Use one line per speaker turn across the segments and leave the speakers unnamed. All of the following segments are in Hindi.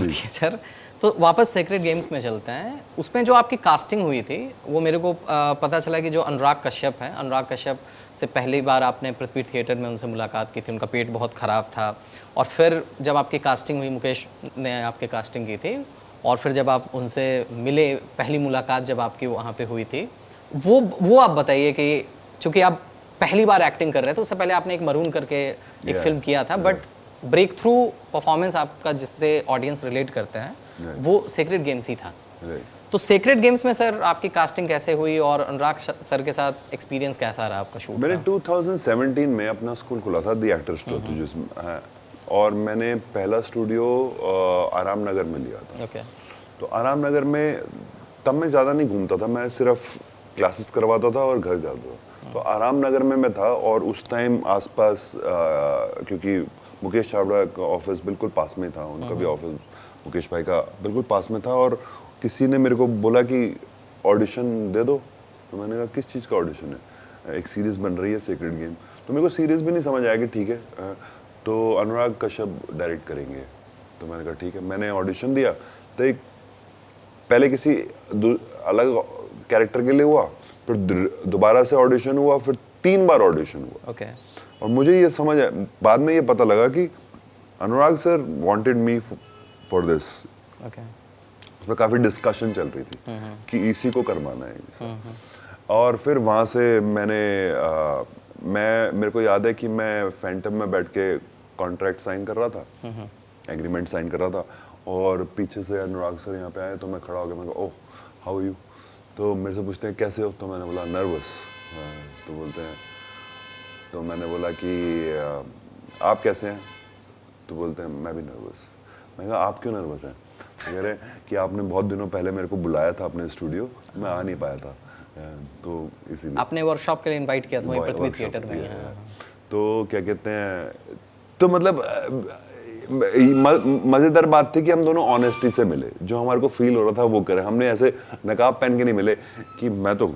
होती है सर। तो वापस सेक्रेड गेम्स में चलते हैं। उसमें जो आपकी कास्टिंग हुई थी वो मेरे को पता चला कि जो अनुराग कश्यप हैं, अनुराग कश्यप से पहली बार आपने पृथ्वी थिएटर में उनसे मुलाकात की थी, उनका पेट बहुत ख़राब था। और फिर जब आपकी कास्टिंग हुई, मुकेश ने आपकी कास्टिंग की थी, और फिर जब आप उनसे मिले, पहली मुलाकात जब आपकी वहाँ पे हुई थी, वो आप बताइए कि चूँकि आप पहली बार एक्टिंग कर रहे थे, उससे पहले आपने एक मरून करके एक फ़िल्म किया था, बट ब्रेक थ्रू परफॉर्मेंस आपका जिससे ऑडियंस रिलेट करते हैं वो सेक्रेड गेम्स ही था। तो सेक्रेड गेम्स में सर आपकी कास्टिंग कैसे हुई और अनुराग सर के साथ एक्सपीरियंस कैसा रहा आपका शूट
मैंने
का?
2017 में अपना स्कूल खोला था, दी एक्टर स्टूडियो, तो जिसमें और मैंने पहला स्टूडियो आराम नगर में लिया था।
ओके।
तो आराम नगर में तब मैं ज़्यादा नहीं घूमता था, मैं सिर्फ क्लासेस करवाता था और घर जाता था। तो आराम नगर में मैं था, और उस टाइम आसपास क्योंकि मुकेश चावड़ा का ऑफिस बिल्कुल पास में था, उनका भी ऑफिस मुकेश भाई का बिल्कुल पास में था, और किसी ने मेरे को बोला कि ऑडिशन दे दो। तो मैंने कहा किस चीज़ का ऑडिशन है? एक सीरीज़ बन रही है सेक्रेड गेम। तो मेरे को सीरीज़ भी नहीं समझ आया कि ठीक है, तो अनुराग कश्यप डायरेक्ट करेंगे। तो मैंने कहा ठीक है। मैंने ऑडिशन दिया, तो एक पहले किसी अलग कैरेक्टर के लिए हुआ, फिर दोबारा से ऑडिशन हुआ, फिर 3 बार ऑडिशन हुआ।
ओके।
और मुझे ये समझ बाद में ये पता लगा कि Anurag sir wanted me for this.
Okay.
उसमें काफ़ी डिस्कशन चल रही थी कि इसी को करवाना है। और फिर वहाँ से मेरे को याद है कि मैं फैंटम में बैठ के कॉन्ट्रैक्ट साइन कर रहा था, एग्रीमेंट साइन कर रहा था, और पीछे से अनुराग सर यहाँ पे आए, तो मैं खड़ा हो गया। मैं कहा ओह हाउ यू? तो मेरे से पूछते हैं कैसे हो? तो मैंने बोला नर्वस। तो बोलते हैं, तो मैंने बोला कि आप कैसे हैं? तो बोलते हैं मैं भी नर्वस। मैं कहा आप क्यों नर्वस हैं? कह रहे कि आपने बहुत दिनों पहले मेरे को बुलाया था अपने स्टूडियो, मैं आ नहीं पाया था, तो इसीलिए
आपने वर्कशॉप के लिए इनवाइट किया था वहीं पृथ्वी थिएटर में।
तो क्या कहते हैं, तो मतलब मज़ेदार बात थी कि हम दोनों ऑनेस्टी से मिले, जो हमारे को फील हो रहा था वो करें। हमने ऐसे नकाब पहन के नहीं मिले कि मैं तो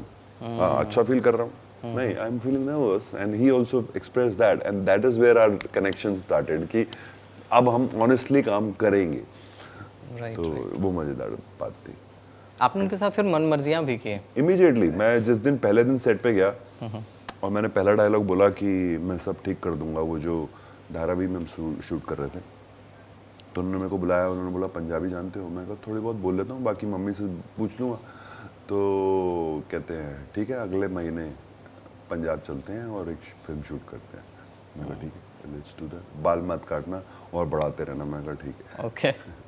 अच्छा फील कर रहा हूँ, नहीं, I am feeling nervous, and he also express that, and that is where our connection started कि अब हम ऑनेस्टली काम करेंगे। तो वो मज़ेदार बात थी।
आपने उनके साथ फिर मन मर्जियाँ भी की?
इमीडिएटली मैं जिस दिन पहले दिन सेट पे गया और मैंने पहला डायलॉग बोला कि मैं सब ठीक कर दूंगा, वो जो धारावी में हम शूट कर रहे थे, तो उन्होंने मेरे को बुलाया, उन्होंने बोला पंजाबी जानते हो? मैं कहा थोड़ी बहुत बोल लेता हूँ, बाकी मम्मी से पूछ लूँगा। तो कहते हैं ठीक है, अगले महीने पंजाब चलते हैं और एक फिल्म शूट करते हैं। मैं कहा ठीक है, लेट्स डू दैट, बाल मत काटना और बढ़ाते रहना। मैं कहा ठीक है।
ओके।